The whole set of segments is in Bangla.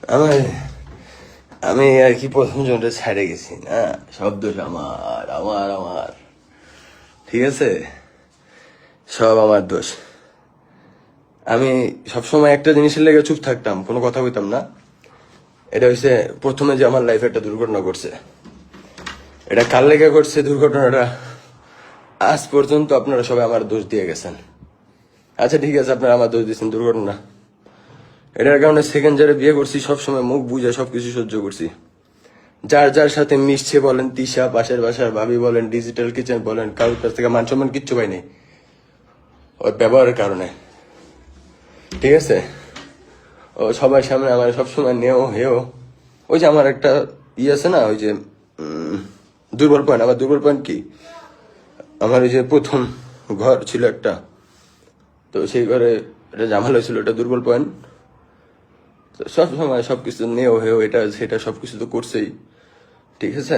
আমার আমি আর কি প্রথম জনটা ছেড়ে গেছি না, সব দোষ আমার আমার আমার ঠিক আছে, সব আমার দোষ। আমি সবসময় একটা জিনিসের লেগে চুপ থাকতাম, কোনো কথা বলতাম না। এটা হচ্ছে প্রথমে যে আমার লাইফে একটা দুর্ঘটনা ঘটছে, এটা কার লেগে ঘটছে দুর্ঘটনাটা আজ পর্যন্ত আপনারা সবাই আমার দোষ দিয়ে গেছেন। আচ্ছা ঠিক আছে, আপনারা আমার দোষ দিচ্ছেন দুর্ঘটনা, এটার কারণে সেকেন্ড যারা বিয়ে করছি সবসময় মুখ বুঝে সবকিছু সহ্য করছি। যার যার সাথে মিশছে বলেন, তিশা, পাশের বাসার ভাবি বলেন, ডিজিটাল কিচেন বলেন, কারোর কাছ থেকে মান সম্মান কিচ্ছু পাইনি ওর ব্যবহারের কারণে। ঠিক আছে, ও সবার সামনে আমার সবসময় নেও হেও। ওই যে আমার একটা আছে না, ওই যে দুর্বল পয়েন্ট। আমার দুর্বল পয়েন্ট কি, আমার ওই যে প্রথম ঘর ছিল একটা, তো সেই ঘরে একটা ঝামেলা হয়েছিল, এটা দুর্বল পয়েন্ট। তো সবসময় সবকিছু নেও হেও, এটা সেটা সবকিছু তো করছেই। ঠিক আছে,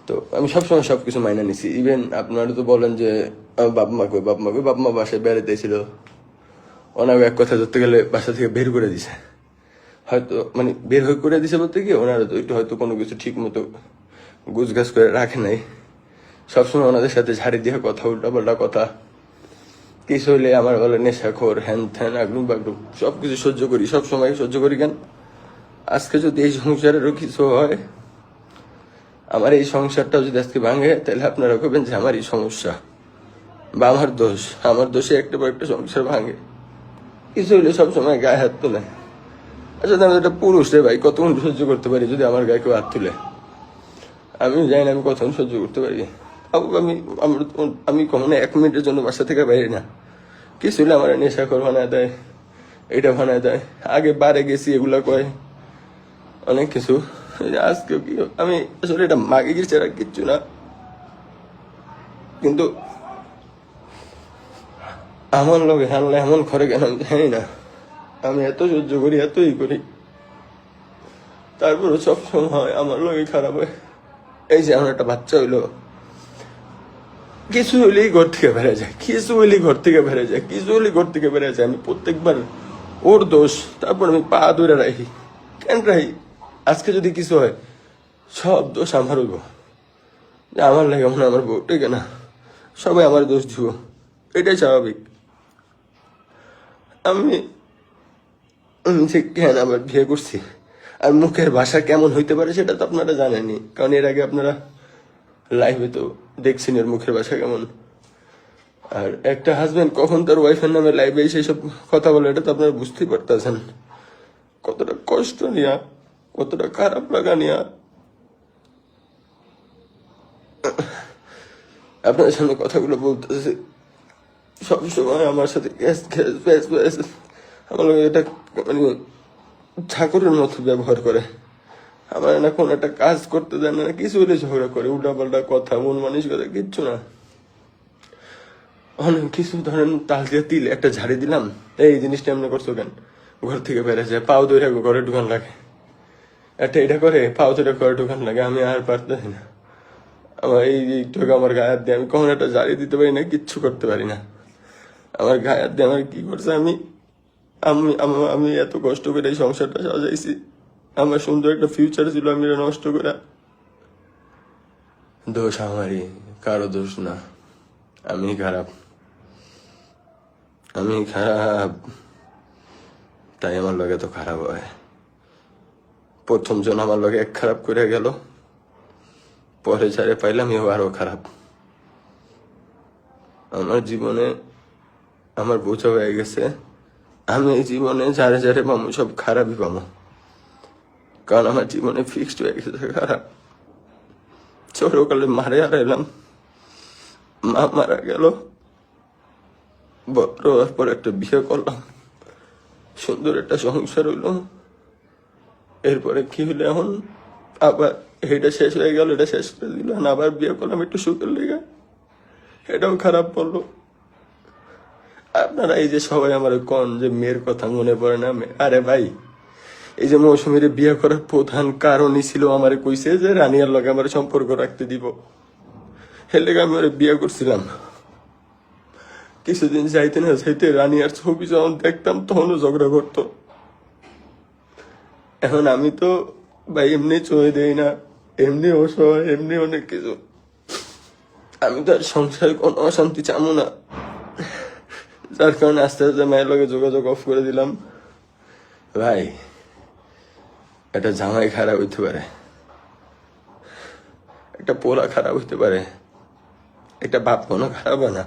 তো আমি সবসময় সবকিছু মাইনা নিছি। ইভেন আপনারা তো বলেন যে বাপ মা বাসায় বেড়াতে ছিল, ওনাকে এক কথা ধরতে গেলে বাসা থেকে বের করে দিছে। হয়তো মানে বের হয়ে করে দিছে বলতে কি, ওনারা তো একটু হয়তো কোনো কিছু ঠিক মতো গুছগাছ করে রাখে নাই। সবসময় ওনাদের সাথে ঝাড়ি দিয়ে কথা, উল্টাপাল্টা কথা, কিছু হইলে আমার বলে নেশাখোর, হ্যান ত্যান, আগলুম বাগলুম, সবকিছু সহ্য করি, সবসময় সহ্য করি। কেন আজকে যদি এই সংসারেরও কিছু হয়, আমার এই সংসারটাও যদি আজকে ভাঙে, তাহলে আপনারা কবেন যে আমারই সমস্যা বা আমার দোষ। আমার দোষে একটা পর একটা সংসার ভাঙে, কিছু হইলে সবসময় গায়ে হাত তোলে। আচ্ছা আমি একটা পুরুষ রে ভাই, কতক্ষণ সহ্য করতে পারি যদি আমার গায়ে কেউ হাত তুলে? আমি জানি না আমি কতক্ষণ সহ্য করতে পারি। আমি কখনো 1 মিনিটের জন্য বাসা থেকে বাইরে না। কিছু হলে আমার নেশাখোর বানায় দেয়, এটা বানায় দেয়, আগে বারে গেছি এগুলা কয়, অনেক কিছু। আজকে কি আমি আসলে এটা মাগে গেছি আর কিচ্ছু না, কিন্তু আমার লোক হানলে এমন করে কেন আমি জানি না। আমি এত সহ্য করি, এতই করি, তারপরে সবসময় আমার লোকই খারাপ হয়। এই যে আমার একটা বাচ্চা হইলো, কিছু হইলেই ঘর থেকে বেড়ে যায়, কিছু হইলেই ঘর থেকে বেড়ে যায়, কিছু হইলেই ঘর থেকে বেড়ে যায়। আমি প্রত্যেকবার ওর দোষ, তারপর আমি পা ধরে রাখি। কেন রাখি? আজকে যদি কিছু হয় সব দোষ আমার হইব, যে আমার লাগে মনে আমার বউ টেকে না, সবাই আমার দোষ দিব, এটাই স্বাভাবিক। আমি যে কেন আবার বিয়ে করছি, আর মুখের ভাষা কেমন হইতে পারে সেটা তো আপনারা জানেনই, কারণ এর আগে আপনারা লাইভে তো দেখছেন এর মুখের ভাষা কেমন। আর একটা হাজবেন্ড কখন তার ওয়াইফের নামে লাইভে এসে সব কথা বলে, এটা তো আপনারা বুঝতেই পারতেছেন কতটা কষ্ট নিয়া, কতটা খারাপ লাগা নিয়া আপনাদের সামনে কথাগুলো বলতেছে। সবসময় আমার সাথে গ্যাস গ্যাস ব্যাস ব্যাস, আমার এটা মানে ঠাকুরের মতো ব্যবহার করে। আমার না কোনো একটা কাজ করতে দেয় না, কিছু হলে ঝগড়া করে, উল্টাপাল্টা কথা, মন মানসিকতা কিচ্ছু না। অনেক কিছু, ধরেন তাল দিয়ে তিল একটা ঝাড়ি দিলাম, এই জিনিসটা এমনি করছো কেন, ঘর থেকে বেড়ে যায়, পাও ধরে ঘরে ঢুকান লাগে, একটা এটা করে পাও ধরে ঘরে ঢুকান লাগে। আমি আর পারতেছি না, আমার এই একটু আমার গায়ে হাত দিয়ে আমি কখন একটা ঝাড়ি দিতে পারি না, কিচ্ছু করতে পারি না। আমার গায়ে হাত দিয়ে আমার কি করছে, আমি আমি আমি এত কষ্ট করে এই সংসারটা সাজাইছি, আমার সুন্দর একটা ফিউচার ছিল, আমি এটা নষ্ট করে। দোষ আমারই, কারো দোষ না। আমি খারাপ, আমি খারাপ, তাই আমার লগে তো খারাপ হয়। প্রথম জন আমার লগে এক খারাপ করে গেল, পরে যারে পাইলাম এও আরো খারাপ। আমার জীবনে আমার বোঝা হয়ে গেছে, আমি এই জীবনে যারে যারে পাবো সব খারাপই পাবো, কারণ আমার জীবনে ফিক্সড হয়ে গেছে খারাপ। ছোটকালে মারে হারাইলাম, মা মারা গেল, বড় হওয়ার পর একটা বিয়ে করলাম, সুন্দর একটা সংসার হইলো। এরপরে কি হইলো, এখন আবার এটা শেষ হয়ে গেল, এটা শেষ করে দিল, আবার বিয়ে করলাম একটু সুখের লেগে, এটাও খারাপ বললো। আপনারা এই যে সবাই আমার কন যে মেয়ের কথা মনে পড়ে না, আরে ভাই এই যে মৌসুমীর বিয়ে করার প্রধান কারণই ছিল আমার কইছে যে রানিয়ার লগে আমার সম্পর্ক রাখতে দিব, এর লেগে আমি ওরে বিয়ে করছিলাম। কিছুদিন যাইতে না যাইতে রানিয়ার ছবি যখন দেখতাম তখনও ঝগড়া করতো, এখন আমি তো ভাই এমনি চলে দেই না, এমনি অসহায়, এমনি অনেক কিছু। আমি তো আর সংসারে কোনো অশান্তি চামু না, যার কারণে আস্তে আস্তে মায়ের লগে যোগাযোগ অফ করে দিলাম। ভাই একটা জামাই খারাপ হইতে পারে, একটা পোলা খারাপ হইতে পারে, একটা বাপ কোনো খারাপ হয় না।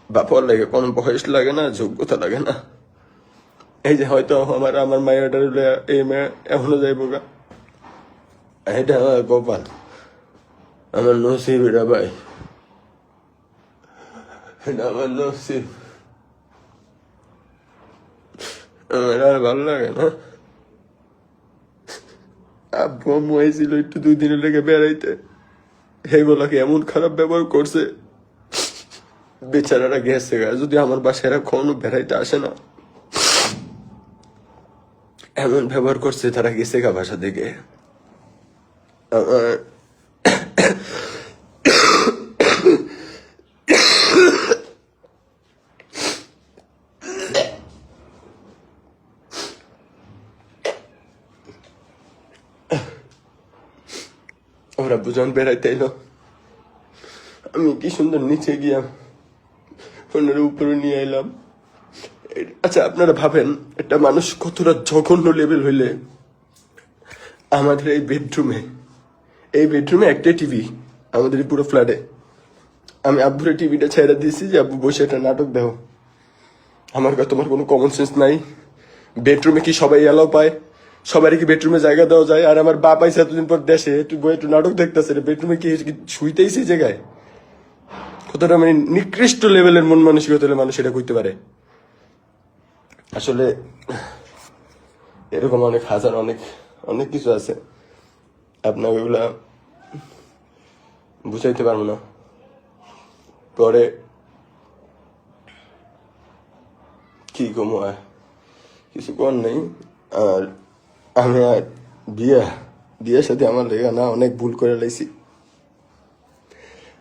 বাপর লাগে কোনো বয়স লাগে না, যোগ্যতা লাগে না। এই যে হয়তো আমার মায়েরটা এই মেয়ে এখনো যাইব গা, এটা আমার কপাল, আমার নসিব এটা ভাই, এটা আমার নসিব। আমার আর ভালো লাগে না। আব্বু আম্মু আইছিল একটু 2 দিনের লেগে বেড়াইতে, এগুলাকে এমন খারাপ ব্যবহার করছে, বেচারারা গেছে গা। যদি আমার বাসায় এরা কখনো বেড়াইতে আসে না, এমন ব্যবহার করছে, তারা গেছে গা বাসা থেকে। আমার ওরা বুঝন বেড়াইতে এলো, আমি কি সুন্দর নিচে গিয়া ওনার উপরে নিয়ে এলাম। আচ্ছা আপনারা ভাবেন একটা মানুষ কতটা জঘন্য লেভেল হইলে। আমাদের এই বেডরুমে একটাই টিভি, আমাদের এই পুরো ফ্ল্যাটে। আমি আব্বুরে টিভিটা ছেড়ে দিয়েছি যে আব্বু বসে একটা নাটক দেখো। আমার কাছে তোমার কোনো কমন সেন্স নাই? বেডরুমে কি সবাই এলাও পায়? সবারই কি বেডরুমে জায়গা দেওয়া যায়? আর আমার বাপ আইসে এতদিন পর দেশে, একটু বই একটু নাটক দেখতেছে, বেডরুমে কি শুইতেই সেই জায়গায়? কতটা মানে নিকৃষ্ট লেভেলের মন মানসিকতা হলে মানুষ এটা করতে পারে। আসলে এরকম অনেক হাজার অনেক অনেক কিছু আছে, আপনাকে ওগুলা বুঝাইতে পারবো না। পরে কি কমো আর কিছু কর নেই। আর আমি আর বিয়ের সাথে আমার লেগে না অনেক ভুল করে লাইছি।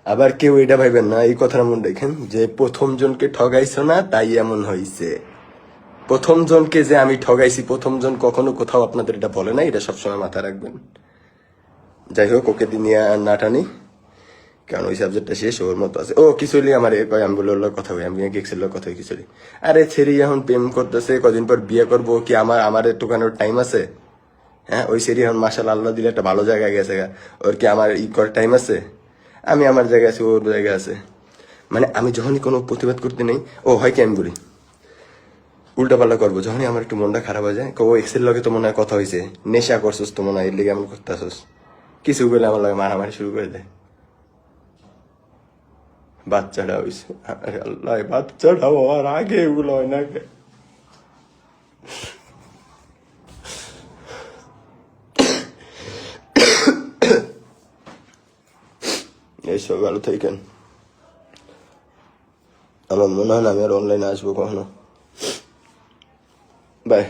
আবার কেউ এটা ভাইবেন না, এই কথাটা মনে রাখেন যে প্রথম জনকে ঠগাইছো না তাই এমন হয়েছে। প্রথম জনকে যে আমি ঠগাইছি, প্রথম জন কখনো কোথাও আপনাদের এটা বলে না, এটা সবসময় মাথায় রাখবেন। যাই হোক, ওকে নিয়ে আর না টানি, কারণ ওই সাবজেক্টটা শেষ, ওর মতো আছে। ও কিছুলি আমার কয়, আমি বলে ওর কথা হই, আমি গেছিল কথা হই কিছুলি। আরে ছেড়ি এখন প্রেম করতেছে, কদিন পর বিয়ে করবো, কি আমার একটুখানি টাইম আছে? হ্যাঁ, ওই সেরি এখন মাসাল আল্লাহ দিলে একটা ভালো জায়গায় গেছে, ওর কি আমার করার টাইম আছে? আমি আমার জায়গায় আছি, ওর জায়গায় আছে। মানে আমি যখনই কোনো প্রতিবাদ করতে নেই, ও হয় কি আমি বলি উল্টা পাল্টা করবো। যখনই আমার একটু মনটা খারাপ হয়ে যায়, ও এক্সের লগে তো মনে হয় কথা হয়েছে, নেশা করছিস তো মনে হয়, এর লেগে এমন করতে আসিস। কিছু বলে আমার লাগে মারামারি শুরু করে দেয়। বাচ্চাটা হয়েছে, আরে আল্লাহ, বাচ্চাটা হওয়ার আগে এগুলো হয় না। এইসব ভালো থাকেন। আমার মনে হয় না আমি আর অনলাইনে আসবো কখনো। বাই।